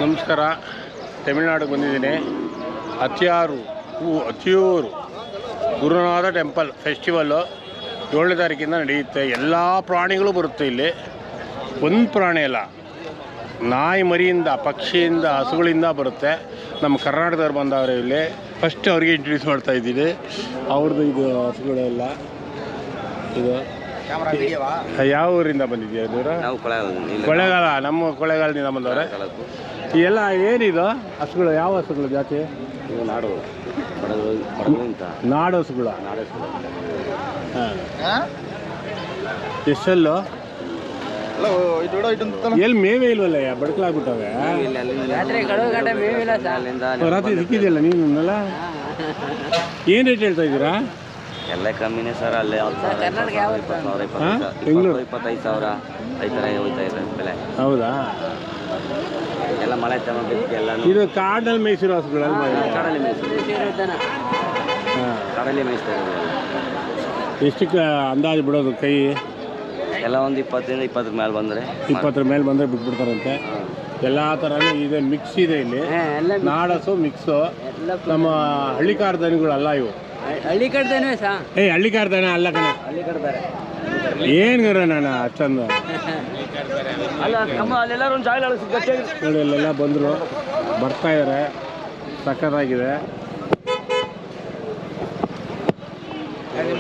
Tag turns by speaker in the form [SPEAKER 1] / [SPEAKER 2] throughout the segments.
[SPEAKER 1] ನಮಸ್ಕಾರ. ತಮಿಳುನಾಡಿಗೆ ಬಂದಿದ್ದೀನಿ. ಅತಿಯೂರು ಗುರುನಾಥ ಟೆಂಪಲ್ ಫೆಸ್ಟಿವಲ್ಲು 7ನೇ ತಾರೀಕಿಂದ ನಡೆಯುತ್ತೆ. ಎಲ್ಲ ಪ್ರಾಣಿಗಳು ಬರುತ್ತೆ ಇಲ್ಲಿ. ಒಂದು ಪ್ರಾಣಿ ಅಲ್ಲ, ನಾಯಿ ಮರಿಯಿಂದ, ಪಕ್ಷಿಯಿಂದ, ಹಸುಗಳಿಂದ ಬರುತ್ತೆ. ನಮ್ಮ ಕರ್ನಾಟಕದವ್ರು ಬಂದವರು ಇಲ್ಲಿ. ಫಸ್ಟ್ ಅವ್ರಿಗೆ ಇಂಟ್ರೊಡ್ಯೂಸ್ ಮಾಡ್ತಾಯಿದ್ದೀನಿ. ಅವ್ರದ್ದು ಇದು ಹಸುಗಳೆಲ್ಲ. ಇದು ಯಾವ ಊರಿಂದ ಬಂದಿದ್ದೀಯ? ದೂರ ಕೊಳ್ಳೇಗಾಲ. ನಮ್ಮ ಕೊಳ್ಳೇಗಾಲದಿಂದ ಬಂದವ್ರೆ. ಎಲ್ಲ ಏನಿದು ಹಸುಗಳು? ಯಾವ ಹಸುಗಳು ಜಾತಿ? ನಾಡು ಹಸುಗಳು. ಹಾಂ, ಎಷ್ಟಲ್ಲು? ಎಲ್ಲಿ ಮೇವೇ ಇಲ್ವಲ್ಲ, ಬಡ್ಕಲಾಗ್ಬಿಟ್ಟವೆ. ರಾತ್ರಿ ಸಿಕ್ಕಿದೆಯಲ್ಲ ನೀನಲ್ಲ. ಏನು ರೇಟ್ ಹೇಳ್ತಾ ಇದ್ದೀರಾ?
[SPEAKER 2] ಎಲ್ಲ ಕಮ್ಮಿನೇ ಸರ್. ಅಲ್ಲೇ
[SPEAKER 1] ಬೆಂಗಳೂರು
[SPEAKER 2] 25,000 ಈ ಥರ ಹೋಗ್ತಾ ಇದೆ ಬೆಲೆ.
[SPEAKER 1] ಹೌದಾ?
[SPEAKER 2] ಎಲ್ಲ ಮಳೆ ಚೆನ್ನಾಗಿ ಎಲ್ಲ.
[SPEAKER 1] ಇದು ಕಾಡಲ್ಲಿ ಮೇಯಿಸಿರೋ ಹಸುಗಳಲ್ಲ?
[SPEAKER 2] ಕಾಡಲ್ಲಿ ಮೇಯಿಸ್ತಾರೆ.
[SPEAKER 1] ಹಾಂ,
[SPEAKER 2] ಕಾಡಲ್ಲಿ ಮೇಯಿಸ್ತಾ ಇರೋದು.
[SPEAKER 1] ಎಷ್ಟಕ್ಕೆ ಅಂದಾಜು ಬಿಡೋದು ಕೈ?
[SPEAKER 2] ಎಲ್ಲ ಒಂದು 20ರಿಂದ 20 ಮೇಲೆ ಬಂದರೆ,
[SPEAKER 1] 20 ಮೇಲೆ ಬಂದರೆ ಬಿಟ್ಬಿಡ್ತಾರಂತೆ. ಎಲ್ಲ ಥರನೂ ಇದೆ, ಮಿಕ್ಸ್ ಇದೆ ಇಲ್ಲಿ. ನಾಡಸು ಮಿಕ್ಸು. ನಮ್ಮ ಹಳ್ಳಿಕಾರ ದನಗಳಲ್ಲ ಇವು.
[SPEAKER 2] ಹಳ್ಳಿಕಡ್ದೇನೆ ಸಾ?
[SPEAKER 1] ಹಳ್ಳಿಕಾರ ದನ ಅಲ್ಲ ಕಣ. ಏನು ಗರ ನಾನು ಅಷ್ಟೊಂದು ನೋಡಿ. ಅಲ್ಲೆಲ್ಲ ಬಂದರು, ಬರ್ತಾ ಇದ್ದಾರೆ. ಸಖತ್ತಾಗಿದೆ.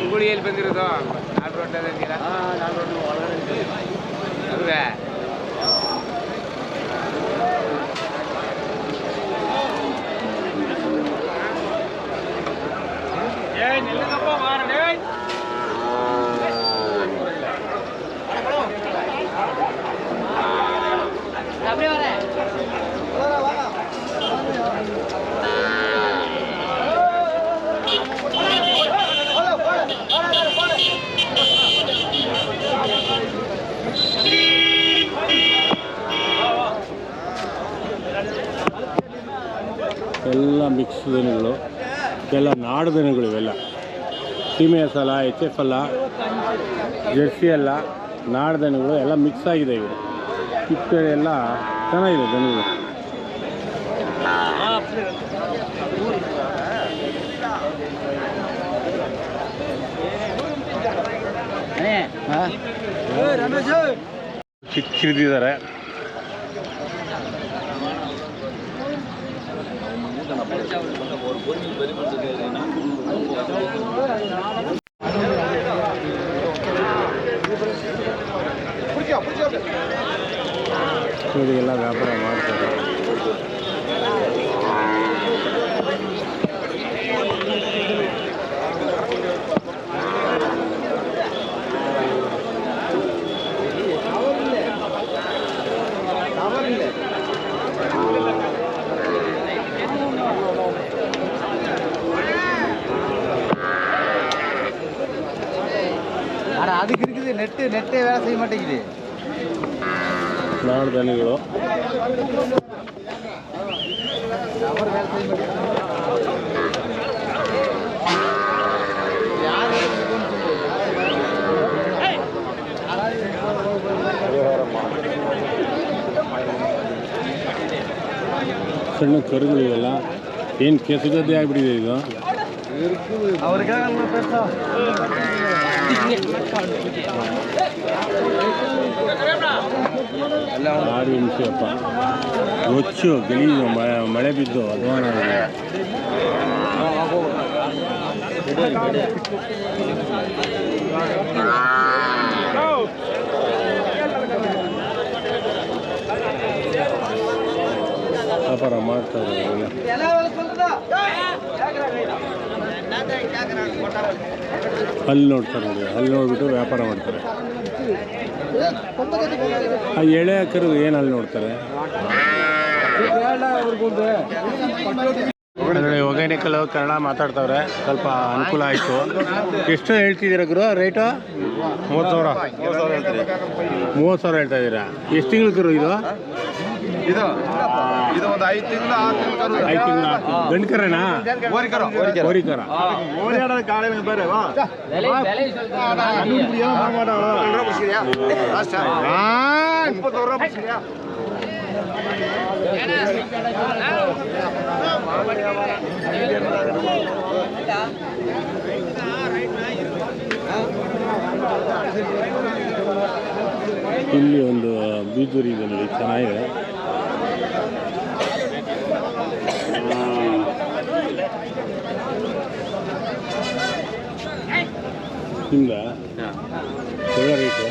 [SPEAKER 3] ಮುಗುಳಿಯಲ್ಲಿ ಬಂದಿರೋದು
[SPEAKER 1] ಎಲ್ಲ ಮಿಕ್ಸ್ ದನಗಳು, ಎಲ್ಲ ನಾಡು ದನಗಳು. ಇವೆಲ್ಲ ಸೀಮೆ ಹಸಲ್ಲ, HF ಅಲ್ಲ, ಜರ್ಸಿ ಅಲ್ಲ, ನಾಡು ದನಗಳು ಎಲ್ಲ ಮಿಕ್ಸ್ ಆಗಿದೆ. ಇವು ಚಿಕ್ಕ ಎಲ್ಲ ಚೆನ್ನಾಗಿದೆ ದನಗಳು. ಚಿಕ್ಕಿರಿದಿದ್ದಾರೆ. ಎಲ್ಲ ವ್ಯಾಪಾರ ಮಾಡ್ತಾರೆ.
[SPEAKER 3] அதுக்கு இருக்குது. நெட்டே வேலை செய்ய மாட்டேங்குது.
[SPEAKER 1] ನಾಡು ದನಗಳು. ಸಣ್ಣ ಕರುಗಳು ಇವೆಲ್ಲ. ಏನು ಕೆಸಗದ್ದೆ ಆಗಿಬಿಟ್ಟಿದೆ ಇದು. ಆರು ಹಿಂಸೆಯಪ್ಪ, ಹೊಚ್ಚು ಗಲೀಜು. ಮಳೆ ಬಿದ್ದು ಅಧ್ವಾನ ಆಗಿದೆ. ವ್ಯಾಪಾರ ಮಾಡ್ತಾರೆ. ಹಲ್ಲು ನೋಡ್ತಾರೆ ನೋಡಿ, ಹಲ್ಲು ನೋಡ್ಬಿಟ್ಟು ವ್ಯಾಪಾರ ಮಾಡ್ತಾರೆ. ಆ ಎಳೆ ಕರು ಏನು ಹಲ್ಲು ನೋಡ್ತಾರೆ. ಒಗೈನಿಕಲ್ ಕನ್ನಡ ಮಾತಾಡ್ತವ್ರೆ, ಸ್ವಲ್ಪ ಅನುಕೂಲ ಆಯಿತು. ಎಷ್ಟು ಹೇಳ್ತಿದ್ದೀರಾ ಗುರು ರೇಟು? 30,000 ಹೇಳ್ತಾ ಇದ್ದೀರಾ. ಎಷ್ಟು ತಿಂಗಳು ಕರು ಇದು?
[SPEAKER 3] ಇದು ಒಂದು 5 ತಿಂಗಳು 6 ತಿಂಗಳು
[SPEAKER 1] ಗಂಡ್ಕರನಾ? ಓರಿಕರ. ಇಲ್ಲಿ ಒಂದು ಬೀಜೂರಿ ಇದೆ ನೋಡಿ, ಚೆನ್ನಾಗಿದೆ. ನಿಮ್ದ ಒಳ್ಳೆ ರೇಟು.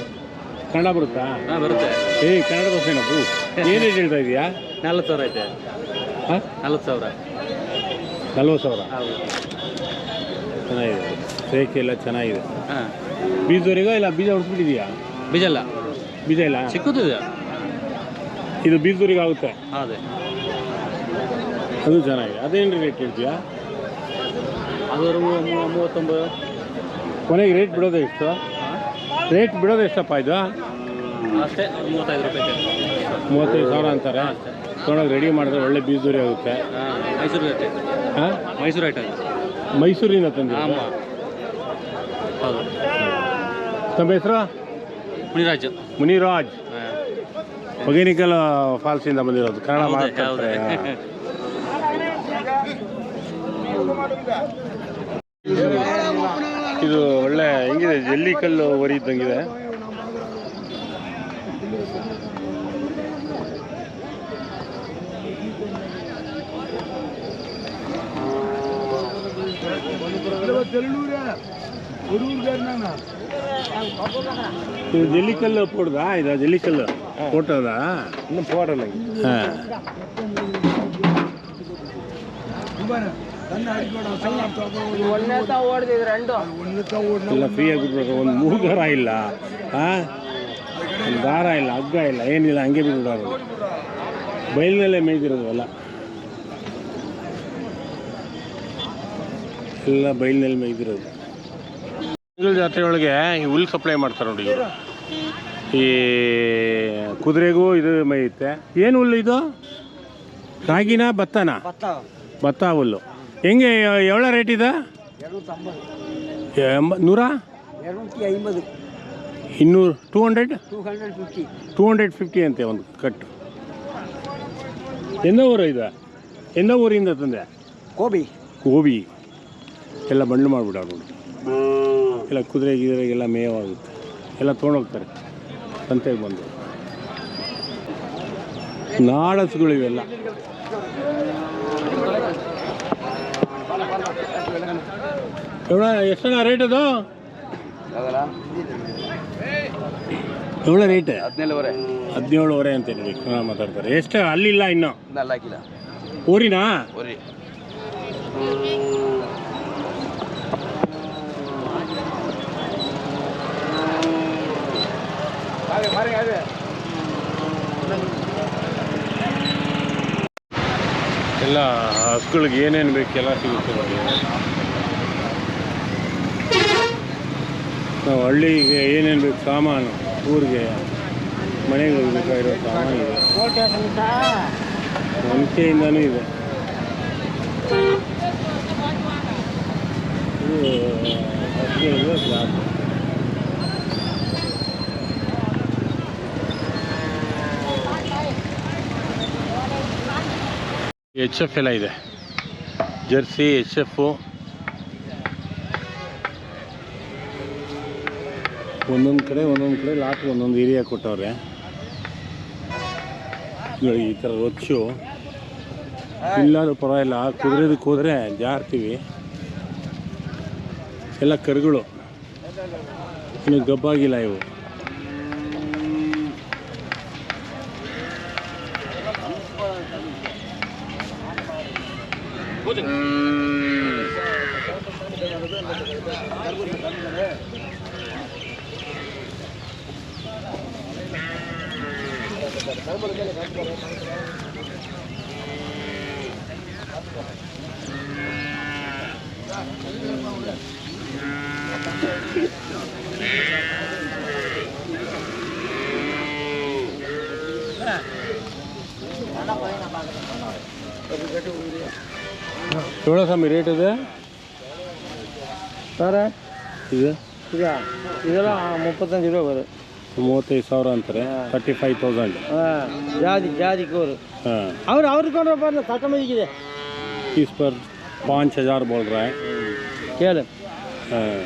[SPEAKER 1] ಕನ್ನಡ ಬರುತ್ತಾ?
[SPEAKER 2] ಹಾಂ ಬರುತ್ತೆ.
[SPEAKER 1] ಕನ್ನಡ ಬಸ್ಸೇನಪ್ಪು. ಏನು ರೇಟ್ ಹೇಳ್ತಾ ಇದೆಯಾ?
[SPEAKER 2] 40,000 ಐತೆ.
[SPEAKER 1] ಹಾಂ
[SPEAKER 2] 40,000.
[SPEAKER 1] 40,000.
[SPEAKER 2] ಹೌದು.
[SPEAKER 1] ಚೆನ್ನಾಗಿದೆ, ರೇಖೆ ಎಲ್ಲ ಚೆನ್ನಾಗಿದೆ.
[SPEAKER 2] ಹಾಂ
[SPEAKER 1] ಬೀಜದವರೆಗ ಇಲ್ಲ ಬೀಜ ಹೊಡ್ಸ್ಬಿಟ್ಟಿದೆಯಾ?
[SPEAKER 2] ಬೀಜ ಇಲ್ಲ,
[SPEAKER 1] ಬೀಜ ಇಲ್ಲ,
[SPEAKER 2] ಚಿಕ್ಕದಿದೆ.
[SPEAKER 1] ಇದು ಬೀಜದವರೆಗೆ ಆಗುತ್ತೆ.
[SPEAKER 2] ಅದೇ
[SPEAKER 1] ಅದು ಚೆನ್ನಾಗಿದೆ. ಅದೇನು ರೇಟ್ ಹೇಳ್ತೀಯಾ?
[SPEAKER 2] ಅದು 39.
[SPEAKER 1] ಕೊನೆಗೆ ರೇಟ್ ಬಿಡೋದು ಎಷ್ಟು? ರೇಟ್ ಬಿಡೋದು ಎಷ್ಟಪ್ಪ ಇದು?
[SPEAKER 2] ಅಷ್ಟೇ 35 ರೂಪಾಯಿ.
[SPEAKER 1] 35,000 ಅಂತಾರೆ. ತೊಗೊಂಡೋಗಿ ರೆಡಿ ಮಾಡಿದ್ರೆ ಒಳ್ಳೆ ಬೀಜದವರೆ ಆಗುತ್ತೆ.
[SPEAKER 2] ಮೈಸೂರು ರೇಟ್.
[SPEAKER 1] ಹಾಂ
[SPEAKER 2] ಮೈಸೂರು ರೇಟ್.
[SPEAKER 1] ಮೈಸೂರಿನ ತಂದಿದ್ದೀರಾ?
[SPEAKER 2] ಹೌದು.
[SPEAKER 1] ತಮ್ಮ ಹೆಸರು?
[SPEAKER 2] ಮುನಿರಾಜ್.
[SPEAKER 1] ಮುನಿರಾಜ್. ಹೊಗೇನಿಕಲ್ ಫಾಲ್ಸಿಂದ ಬಂದಿರೋದು. ಕನ್ನಡ ಮಾತಾಡ್ತಾರೆ. ಇದು ಒಳ್ಳೆ ಹೆಂಗಿದೆ, ಜಲ್ಲಿಕಲ್ಲು ವರಿ ಇದ್ದಂಗಿದೆ. ಇದು ಜಲ್ಲಿಕಲ್ಲು ಪೋಡ್ದಾ? ಇದು ಜಲ್ಲಿಕಲ್ಲು ಫೋಟೋದಾ? ಇನ್ನು ಫೋಟೋಲ್ಲ. ಹಾಂ ಎಲ್ಲ ಫ್ರೀಯಾಗಿ ಬಿಟ್ಬಿಡ್ತಾರೆ. ಒಂದು ಮೂಗರ ಇಲ್ಲ, ಹಾಂ ಒಂದು ದಾರ ಇಲ್ಲ, ಹಗ್ಗ ಇಲ್ಲ, ಏನಿಲ್ಲ, ಹಂಗೆ ಬಿಟ್ಬಿಡೋರು. ಬಯಲಿನಲ್ಲೇ ಮೇಯ್ದಿರೋದು ಎಲ್ಲ ಬಯಲಿನಲ್ಲಿ ಮೇಯ್ದಿರೋದು. ಜಾತ್ರೆ ಒಳಗೆ ಈ ಹುಲ್ಲು ಸಪ್ಲೈ ಮಾಡ್ತಾರೆ ನೋಡಿ ಇವರು. ಈ ಕುದುರೆಗೂ ಇದು ಮೇಯುತ್ತೆ. ಏನು ಹುಲ್ಲು ಇದು? ರಾಗಿನ ಭತ್ತನ? ಭತ್ತ ಹುಲ್ಲು. ಹೆಂಗೆ ಎವಳ ರೇಟ್ ಇದೆ? 100 200 250 ಅಂತೆ ಒಂದು ಕಟ್ಟು. ಎಂದ ಊರು ಇದು? ಎಂದ ಊರಿಂದ ತಂದೆ? ಕೋಬಿ ಎಲ್ಲ ಬಂಡ್ಲು ಮಾಡಿಬಿಡೋರು ನೋಡಿ. ಎಲ್ಲ ಕುದುರೆ ಗಿದುರೆಗೆಲ್ಲ ಮೇವಾಗುತ್ತೆ. ಎಲ್ಲ ತೊಗೊಂಡೋಗ್ತಾರೆ ಸಂತೆಗೆ ಬಂದು. ನಾಡಸುಗಳಿವೆಲ್ಲ. ಎಷ್ಟಣ್ಣ ರೇಟ್ ಅದು? ಎವಳ ರೇಟ್? 17,500 ಅಂತ ಹೇಳಿ ಕನ್ನಡ ಮಾತಾಡ್ತಾರೆ. ಎಷ್ಟು ಅಲ್ಲಿಲ್ಲ ಇನ್ನು? ಊರಿನಾ? ಎಲ್ಲ ಹಸುಗಳಿಗೆ ಏನೇನು ಬೇಕು ಎಲ್ಲ ಸಿಗುತ್ತೆ ನೋಡಿ. ನಾವು ಹಳ್ಳಿಗೆ ಏನೇನು ಬೇಕು ಸಾಮಾನು, ಊರಿಗೆ ಮನೆಗೆ ಬೇಕಾಗಿರೋ ಸಾಮಾನು ಇದೆ. ಮುಂಚೆಯಿಂದನೂ ಇದೆ. ಇದು ಜಾಸ್ತಿ. HF ಎಲ್ಲ ಇದೆ. ಜರ್ಸಿ, HF ಒಂದೊಂದು ಕಡೆ ಲಾಟ್ ಒಂದೊಂದು ಏರಿಯಾ ಕೊಟ್ಟವ್ರೆ ನೋಡಿ. ಈ ಥರ ರೊಚ್ಚು ಇಲ್ಲಾದ್ರೂ ಪರವಾಗಿಲ್ಲ. ಕುದುರೆದಕ್ಕೆ ಹೋದರೆ ಜಾರ್ತೀವಿ. ಎಲ್ಲ ಕರುಗಳು ಇನ್ನು ಗಬ್ಬಾಗಿಲ್ಲ ಇವು. ಎವಳ ಸ್ವಾಮಿ ರೇಟ್ ಇದೆ
[SPEAKER 2] ಸರ್?
[SPEAKER 1] ಇದು
[SPEAKER 2] ಇದೆಲ್ಲ 35 ರೂಪಾಯಿ ಬರುತ್ತೆ.
[SPEAKER 1] 35,000 ಅಂತಾರೆ. 35,000.
[SPEAKER 3] ಜಾದಿ ಕೋರು
[SPEAKER 1] हाँ
[SPEAKER 3] ಅವ್ರು ಕೊಂಡ್ರಪ್ಪ ತಗೊಂಡಿದೆ
[SPEAKER 1] इस पर 5,000 बोल रहा है.
[SPEAKER 3] ಕೇಳು
[SPEAKER 1] हाँ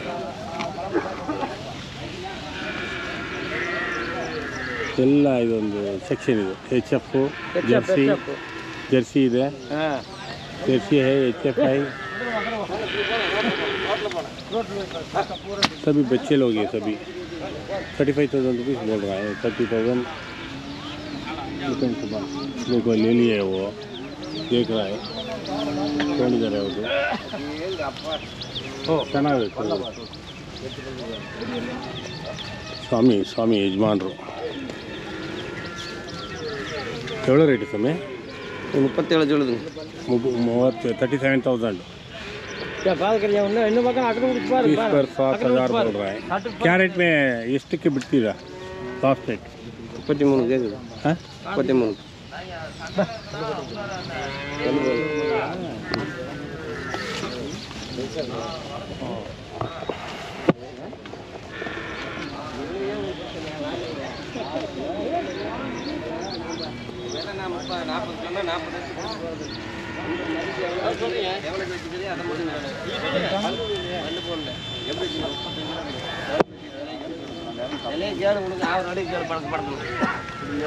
[SPEAKER 1] ಎಲ್ಲ ಇದೊಂದು ಸೆಕ್ಷನ್ ಇದೆ. HF ಜರ್ಸಿ ಇದೆ. जर्सी है, HF है, सभी बच्चे लोग हैं सभी. 35,000 रुपीज़ बोल रहा है. 30,000 देखो ले लिए वो देख रहा है ತೊಗೊಂಡಿದ್ದಾರೆ ಅವರು. ಚೆನ್ನಾಗಿದೆ ಸ್ವಾಮಿ ಯಜಮಾನರು. ಎவ்வளோ ರೇಟು ಸ್ವಾಮಿ?
[SPEAKER 3] 37 ಜೋಳದು
[SPEAKER 1] 37,000.
[SPEAKER 3] ಇನ್ನು ಮಕ್ಕಳು ಅక్కడ ಹುಡುಕ್ಬಾರ್ದು
[SPEAKER 1] इस पर 7,000 बोल रहा है. क्या रेट में ಎಷ್ಟಕ್ಕೆ ಬಿಡ್ತೀರಾ ಲಾಸ್ಟ್ ರೇಟ್?
[SPEAKER 3] 23 ಕೇಳಿದೆ.
[SPEAKER 1] ಹಾಂ
[SPEAKER 3] 23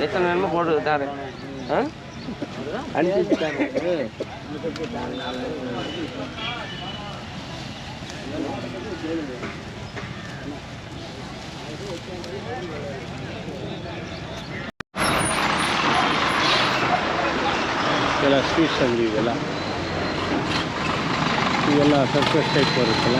[SPEAKER 3] எத்தனை நேரமும் போட்டு தாரு
[SPEAKER 1] ಎಲ್ಲ ಸ್ವೀಟ್ಸ್ ಅಂಗಡಿ ಇದೆಲ್ಲ. ಇವೆಲ್ಲ ಸರ್ಕಸ್ ಟೈಪ್ ಬರುತ್ತಲ್ಲ.